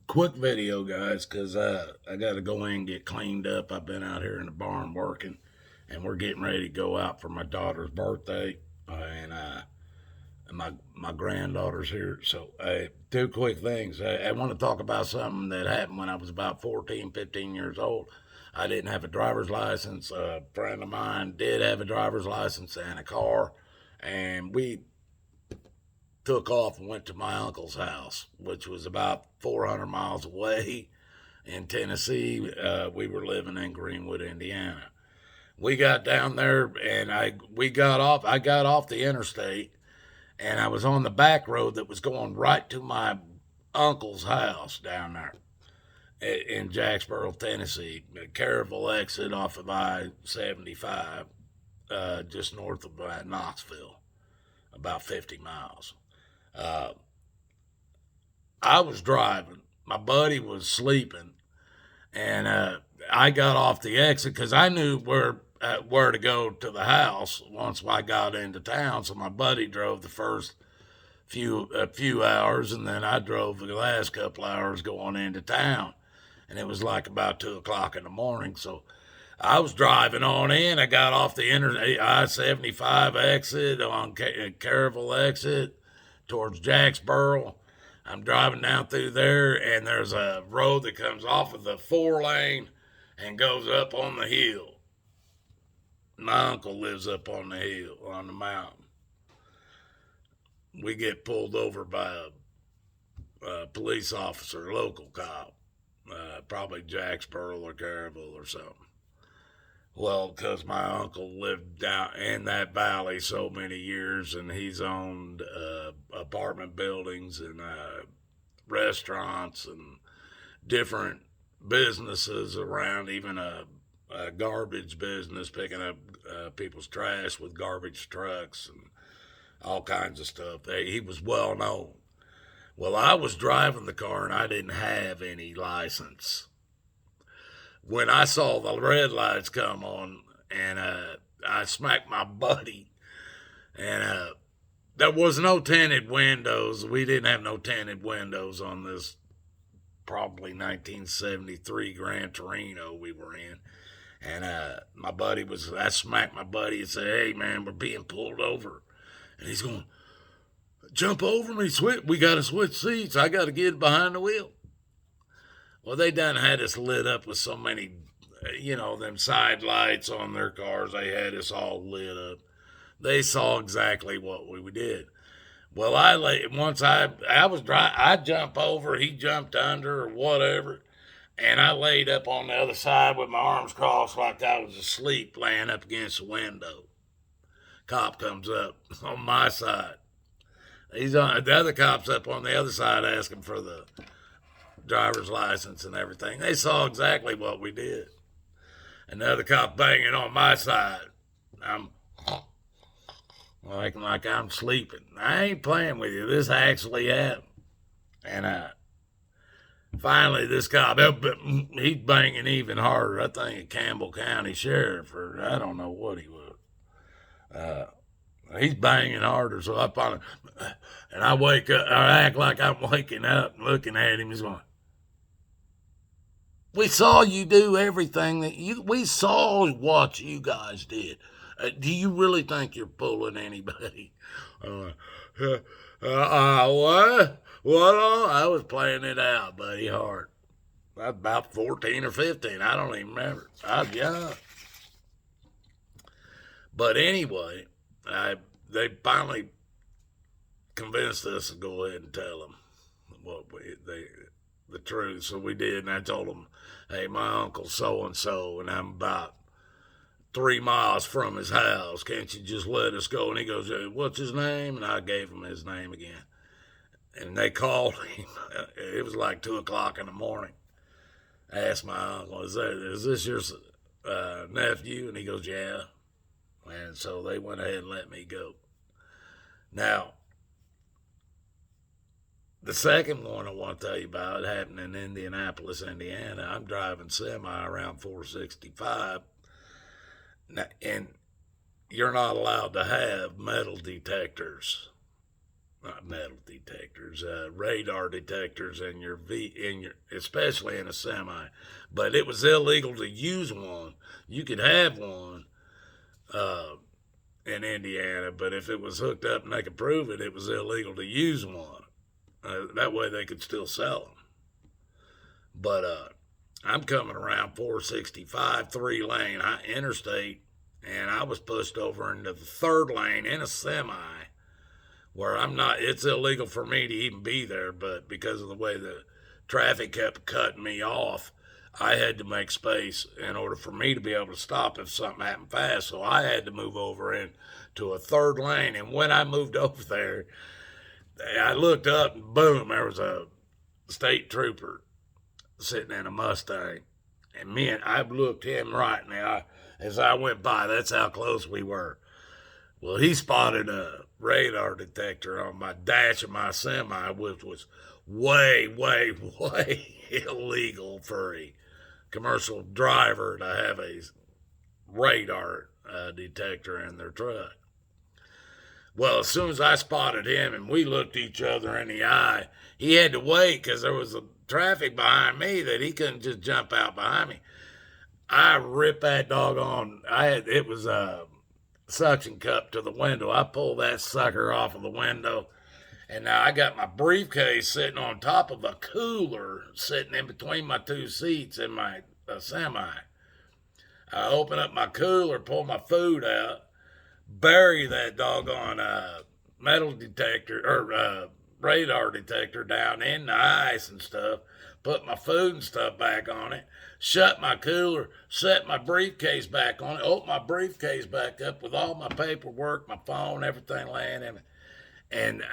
Quick video, guys, because I got to go in and get cleaned up. I've been out here in the barn working, and we're getting ready to go out for my daughter's birthday, and my granddaughter's here. So, two quick things. I want to talk about something that happened when I was about 14, 15 years old. I didn't have a driver's license. A friend of mine did have a driver's license and a car, and we took off and went to my uncle's house, which was about 400 miles away in Tennessee. We were living in Greenwood, Indiana. We got down there and we got off. I got off the interstate and I was on the back road that was going right to my uncle's house down there in Jacksboro, Tennessee. A Caryville exit off of I-75, just north of Knoxville, about 50 miles. Uh, I was driving. My buddy was sleeping, and I got off the exit because I knew where to go to the house once I got into town. So my buddy drove the first few hours, and then I drove the last couple hours going into town. And it was like about 2 o'clock in the morning. So I was driving on in. I got off the I-75 exit on Caryville exit towards Jacksboro. I'm driving down through there, and there's a road that comes off of the 4 lane and goes up on the hill. My uncle lives up on the hill, on the mountain. We get pulled over by a police officer, local cop, probably Jacksboro or Caryville or something. Well, because my uncle lived down in that valley so many years, and he's owned apartment buildings and restaurants and different businesses around, even a garbage business picking up people's trash with garbage trucks and all kinds of stuff. He was well known. Well, I was driving the car and I didn't have any license. When I saw the red lights come on, and I smacked my buddy, and there was no tinted windows. We didn't have no tinted windows on this probably 1973 Gran Torino we were in. And I smacked my buddy and said, "Hey man, we're being pulled over." And he's going, "Jump over me, we got to switch seats. I got to get behind the wheel." Well, they done had us lit up with so many, them side lights on their cars. They had us all lit up. They saw exactly what we did. Well, I was dry. I jump over, he jumped under, or whatever, and I laid up on the other side with my arms crossed like I was asleep, laying up against the window. Cop comes up on my side. The other cop's up on the other side asking for the driver's license and everything. They saw exactly what we did. And the other cop banging on my side. I'm like I'm sleeping. I ain't playing with you. This actually happened. And finally, this cop, he's banging even harder. I think a Campbell County sheriff, or I don't know what he was. He's banging harder. So I finally, and I wake up, I act like I'm waking up and looking at him. He's going, "We saw you do everything we saw what you guys did. Do you really think you're pulling anybody?" What? What? I was playing it out, buddy, hard. I was about 14 or 15. I don't even remember. I was young. But anyway, they finally convinced us to go ahead and tell them the truth. So we did, and I told them, "Hey, my uncle's so and so, and I'm about 3 miles from his house. Can't you just let us go?" And he goes, "What's his name?" And I gave him his name again. And they called him. It was like 2 o'clock in the morning. I asked my uncle, "Is this your nephew?" And he goes, "Yeah." And so they went ahead and let me go. Now, the second one I want to tell you about happened in Indianapolis, Indiana. I'm driving semi around 465, and you're not allowed to have metal detectors not metal detectors, radar detectors in your especially in a semi. But it was illegal to use one. You could have one uh, in Indiana, but if it was hooked up and they could prove it, it was illegal to use one. That way they could still sell them. But I'm coming around 465, 3 lane interstate, and I was pushed over into the 3rd lane in a semi where I'm not, it's illegal for me to even be there, but because of the way the traffic kept cutting me off, I had to make space in order for me to be able to stop if something happened fast. So I had to move over into a 3rd lane. And when I moved over there, I looked up and boom, there was a state trooper sitting in a Mustang. And I looked him right in the eye as I went by. That's how close we were. Well, he spotted a radar detector on my dash of my semi, which was way, way, way illegal for a commercial driver to have a radar detector in their truck. Well, as soon as I spotted him and we looked each other in the eye, he had to wait because there was a traffic behind me that he couldn't just jump out behind me. I ripped that doggone. It was a suction cup to the window. I pulled that sucker off of the window, and now I got my briefcase sitting on top of a cooler sitting in between my 2 seats in my semi. I open up my cooler, pull my food out, bury that doggone metal detector or radar detector down in the ice and stuff, put my food and stuff back on it, shut my cooler, set my briefcase back on it, open my briefcase back up with all my paperwork, my phone, everything laying in it. And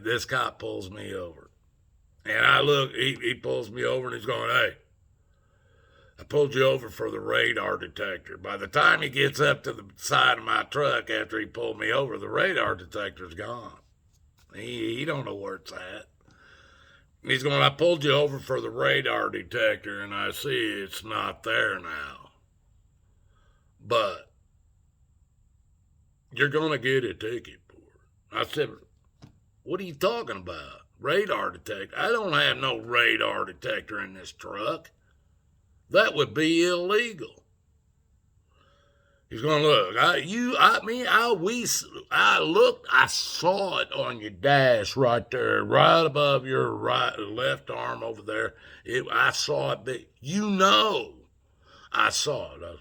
this cop pulls me over. And I look, he pulls me over and he's going, "Hey, I pulled you over for the radar detector." By the time he gets up to the side of my truck after he pulled me over, the radar detector's gone. He don't know where it's at. He's going, "I pulled you over for the radar detector and I see it's not there now. But you're going to get a ticket for it." I said, "What are you talking about? Radar detector? I don't have no radar detector in this truck. That would be illegal." He's going, "Look, I saw it on your dash right there, right above your left arm over there. I saw it, but I saw it."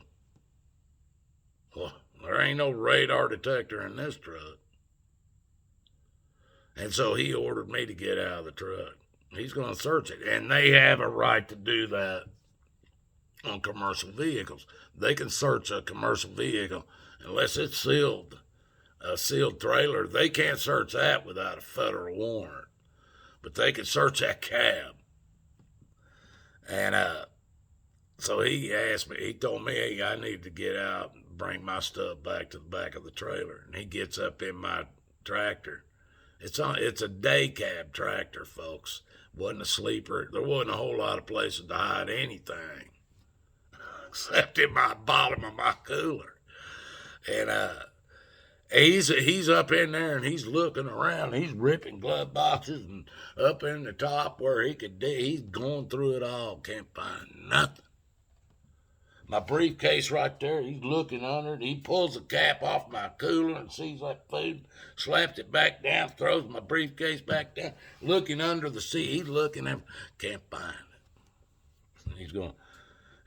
Well, there ain't no radar detector in this truck. And so he ordered me to get out of the truck. He's going to search it, and they have a right to do that on commercial vehicles. They can search a commercial vehicle unless it's sealed, a sealed trailer. They can't search that without a federal warrant, but they can search that cab. And so he asked me, he told me, "Hey, I need to get out and bring my stuff back to the back of the trailer." And he gets up in my tractor. It's a day cab tractor, folks. Wasn't a sleeper. There wasn't a whole lot of places to hide anything except in my bottom of my cooler. And he's up in there and he's looking around. He's ripping glove boxes and up in the top where he could dig. He's going through it all. Can't find nothing. My briefcase right there, he's looking under it. He pulls the cap off my cooler and sees that food, slaps it back down, throws my briefcase back down, looking under the seat. He's looking at, can't find it. He's going,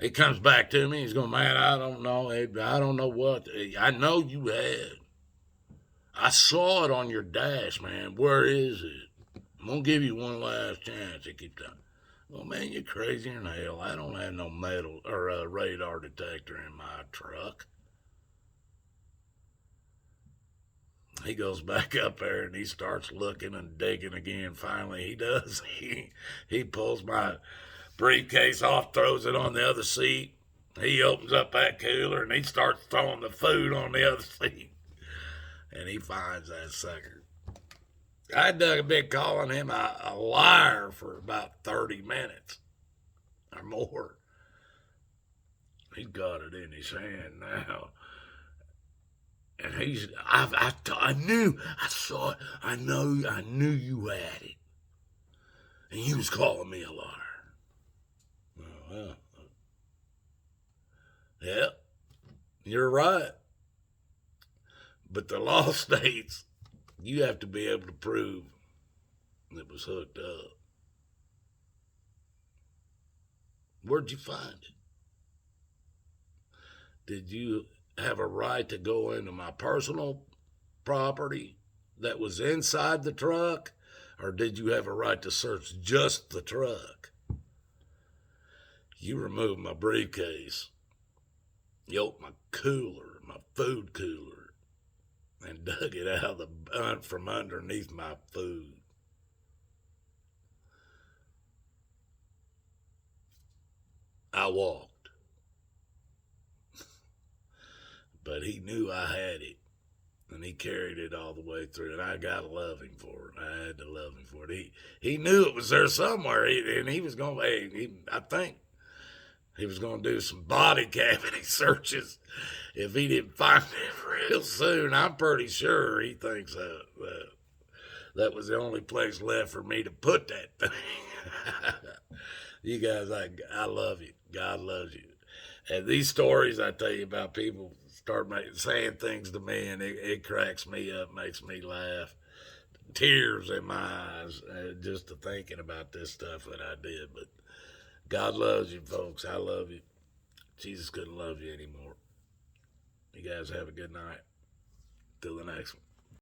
he comes back to me. He's going, "Man, I don't know. I don't know what. I know you had. I saw it on your dash, man. Where is it? I'm going to give you one last chance." He keeps telling me. Well, man, you're crazier than hell. I don't have no metal or a radar detector in my truck. He goes back up there and he starts looking and digging again. Finally, he does. He pulls my briefcase off, throws it on the other seat. He opens up that cooler and he starts throwing the food on the other seat. And he finds that sucker. I been calling him a liar for about 30 minutes or more. He's got it in his hand now. And I knew, I saw it, I knew you had it. And you was calling me a liar. Oh, well, yeah, you're right. But the law states you have to be able to prove it was hooked up. Where'd you find it? Did you have a right to go into my personal property that was inside the truck? Or did you have a right to search just the truck? You removed my briefcase. You opened my cooler, my food cooler, and dug it out of the from underneath my food. I walked, but he knew I had it, and he carried it all the way through, and I gotta love him for it. I had to love him for it. He knew it was there somewhere, and he was going. I think he was going to do some body cavity searches if he didn't find it real soon. I'm pretty sure he thinks that was the only place left for me to put that thing. You guys, I love you. God loves you. And these stories I tell you about, people start saying things to me, and it cracks me up, makes me laugh. Tears in my eyes just to thinking about this stuff that I did. But God loves you, folks. I love you. Jesus couldn't love you anymore. You guys have a good night. Till the next one.